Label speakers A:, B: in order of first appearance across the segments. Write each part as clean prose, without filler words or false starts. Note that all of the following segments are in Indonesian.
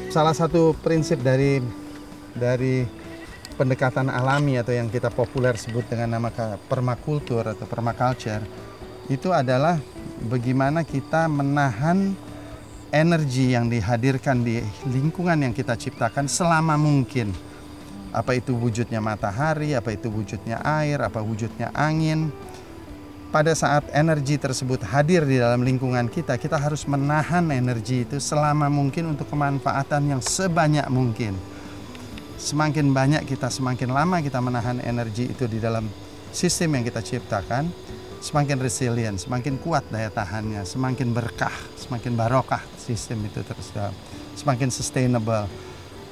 A: salah satu prinsip dari pendekatan alami atau yang kita populer sebut dengan nama permakultur atau permaculture itu adalah bagaimana kita menahan energi yang dihadirkan di lingkungan yang kita ciptakan selama mungkin. Apa itu wujudnya matahari, apa itu wujudnya air, apa wujudnya angin. Pada saat energi tersebut hadir di dalam lingkungan kita, kita harus menahan energi itu selama mungkin untuk kemanfaatan yang sebanyak mungkin. Semakin banyak kita, semakin lama kita menahan energi itu di dalam sistem yang kita ciptakan, semakin resilient, semakin kuat daya tahannya, semakin berkah, semakin barokah sistem itu terus, semakin sustainable.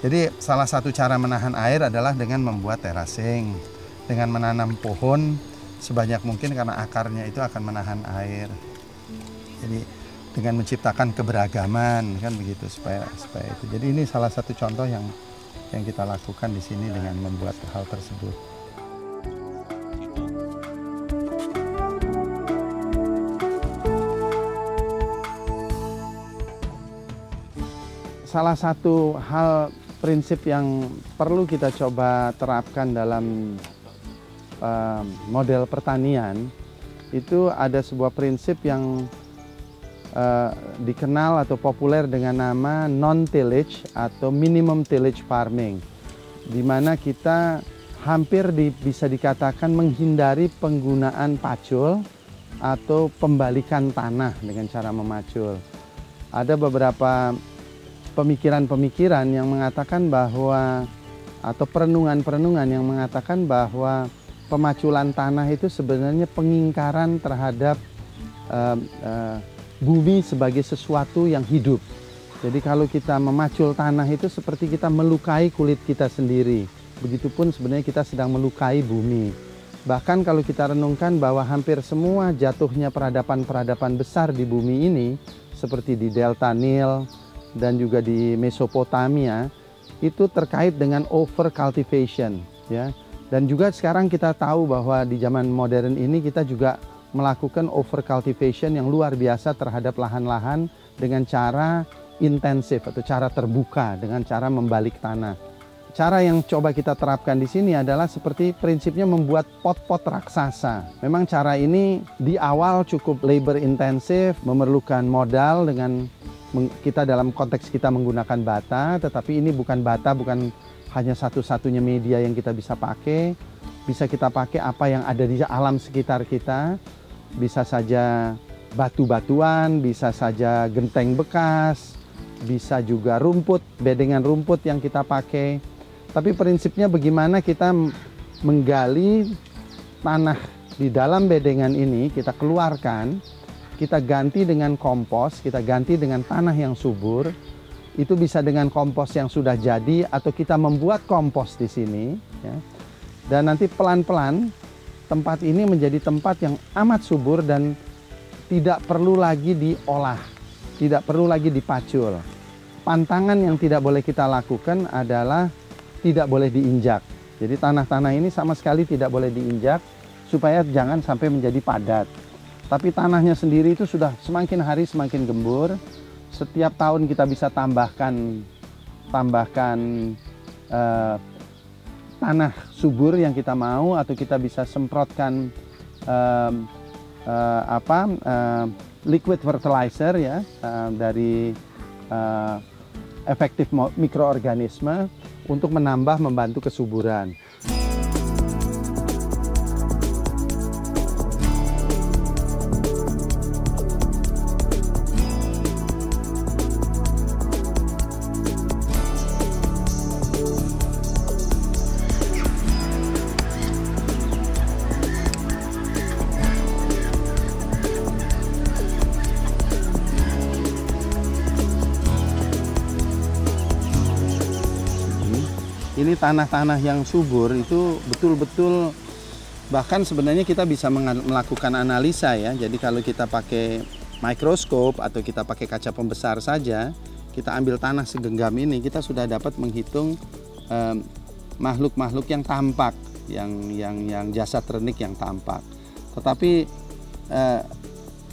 A: Jadi salah satu cara menahan air adalah dengan membuat terasing, dengan menanam pohon sebanyak mungkin karena akarnya itu akan menahan air. Jadi dengan menciptakan keberagaman kan begitu supaya itu. Jadi ini salah satu contoh yang kita lakukan di sini dengan membuat hal tersebut. Salah satu hal prinsip yang perlu kita coba terapkan dalam model pertanian itu ada sebuah prinsip yang dikenal atau populer dengan nama non-tillage atau minimum tillage farming, di mana kita hampir bisa dikatakan menghindari penggunaan pacul atau pembalikan tanah dengan cara memacul. Ada beberapa pemikiran-pemikiran yang mengatakan bahwa, atau perenungan-perenungan yang mengatakan bahwa pemaculan tanah itu sebenarnya pengingkaran terhadap bumi sebagai sesuatu yang hidup. Jadi kalau kita memacul tanah itu seperti kita melukai kulit kita sendiri. Begitupun sebenarnya kita sedang melukai bumi. Bahkan kalau kita renungkan bahwa hampir semua jatuhnya peradaban-peradaban besar di bumi ini, seperti di Delta Nil, dan juga di Mesopotamia, itu terkait dengan over cultivation, ya. Dan juga sekarang kita tahu bahwa di zaman modern ini kita juga melakukan over cultivation yang luar biasa terhadap lahan-lahan dengan cara intensif atau cara terbuka, dengan cara membalik tanah. Cara yang coba kita terapkan di sini adalah seperti prinsipnya membuat pot-pot raksasa. Memang cara ini di awal cukup labor intensif, memerlukan modal dengan kita dalam konteks kita menggunakan bata, tetapi ini bukan bata, bukan hanya satu-satunya media yang kita bisa pakai. Bisa kita pakai apa yang ada di alam sekitar kita, bisa saja batu-batuan, bisa saja genteng bekas, bisa juga rumput, bedengan rumput yang kita pakai. Tapi prinsipnya bagaimana kita menggali tanah di dalam bedengan ini, kita keluarkan, kita ganti dengan kompos, kita ganti dengan tanah yang subur. Itu bisa dengan kompos yang sudah jadi atau kita membuat kompos di sini, ya. Dan nanti pelan-pelan tempat ini menjadi tempat yang amat subur dan tidak perlu lagi diolah, tidak perlu lagi dipacul. Pantangan yang tidak boleh kita lakukan adalah tidak boleh diinjak. Jadi tanah-tanah ini sama sekali tidak boleh diinjak supaya jangan sampai menjadi padat. Tapi tanahnya sendiri itu sudah semakin hari semakin gembur. Setiap tahun kita bisa tambahkan tanah subur yang kita mau, atau kita bisa semprotkan liquid fertilizer, ya, dari efektif mikroorganisme untuk membantu kesuburan. Ini tanah-tanah yang subur itu betul-betul, bahkan sebenarnya kita bisa melakukan analisa, ya. Jadi kalau kita pakai mikroskop atau kita pakai kaca pembesar saja, kita ambil tanah segenggam ini, kita sudah dapat menghitung makhluk-makhluk yang tampak, yang jasad renik yang tampak. Tetapi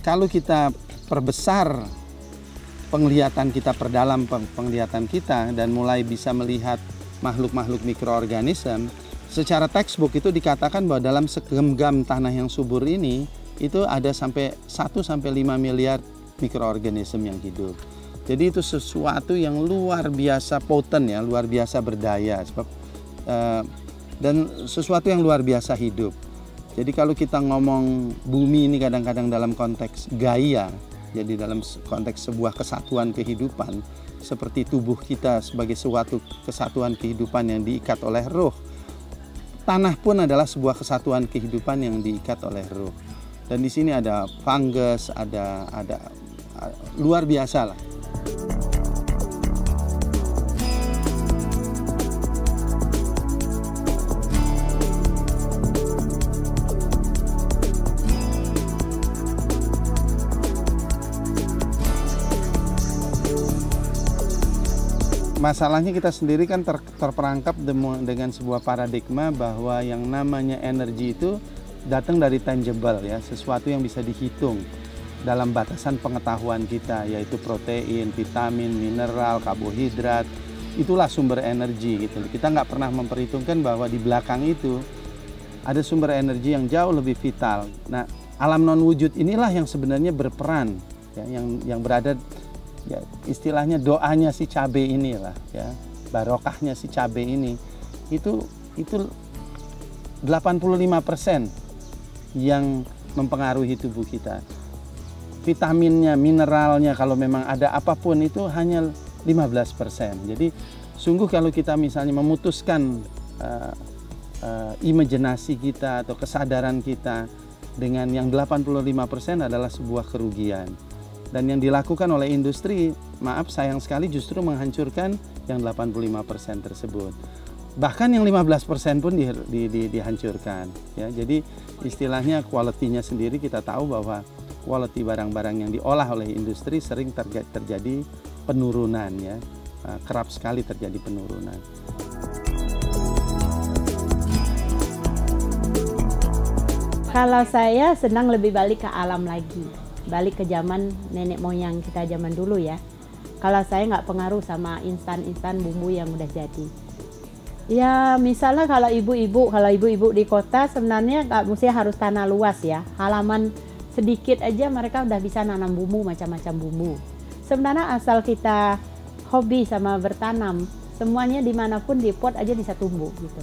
A: kalau kita perbesar penglihatan kita perdalam penglihatan kita dan mulai bisa melihat makhluk-makhluk mikroorganisme, secara textbook itu dikatakan bahwa dalam segenggam tanah yang subur ini itu ada sampai 1 sampai 5 miliar mikroorganisme yang hidup. Jadi itu sesuatu yang luar biasa potent ya, luar biasa berdaya dan sesuatu yang luar biasa hidup. Jadi kalau kita ngomong bumi ini kadang-kadang dalam konteks gaya, jadi dalam konteks sebuah kesatuan kehidupan, seperti tubuh kita sebagai suatu kesatuan kehidupan yang diikat oleh roh. Tanah pun adalah sebuah kesatuan kehidupan yang diikat oleh roh. Dan di sini ada fungus, ada luar biasa lah. Masalahnya kita sendiri kan terperangkap dengan sebuah paradigma bahwa yang namanya energi itu datang dari tangible ya, sesuatu yang bisa dihitung dalam batasan pengetahuan kita, yaitu protein, vitamin, mineral, karbohidrat, itulah sumber energi gitu. Kita nggak pernah memperhitungkan bahwa di belakang itu ada sumber energi yang jauh lebih vital. Nah, alam non wujud inilah yang sebenarnya berperan ya, yang berada ya, istilahnya doanya si cabai inilah ya, barokahnya si cabai ini itu 85% yang mempengaruhi tubuh kita. Vitaminnya, mineralnya kalau memang ada apapun itu hanya 15%. Jadi sungguh kalau kita misalnya memutuskan imajinasi kita atau kesadaran kita dengan yang 85% adalah sebuah kerugian. Dan yang dilakukan oleh industri, maaf sayang sekali justru menghancurkan yang 85% tersebut. Bahkan yang 15% pun dihancurkan. Ya, jadi istilahnya quality-nya sendiri kita tahu bahwa quality barang-barang yang diolah oleh industri sering terjadi penurunan ya. Kerap sekali terjadi penurunan.
B: Kalau saya senang lebih balik ke alam lagi. Balik ke zaman nenek moyang kita zaman dulu ya. Kalau saya nggak pengaruh sama instan-instan bumbu yang udah jadi. Ya misalnya kalau ibu-ibu di kota sebenarnya nggak mesti harus tanah luas ya. Halaman sedikit aja mereka udah bisa nanam bumbu, macam-macam bumbu. Sebenarnya asal kita hobi sama bertanam, semuanya dimanapun di pot aja bisa tumbuh gitu.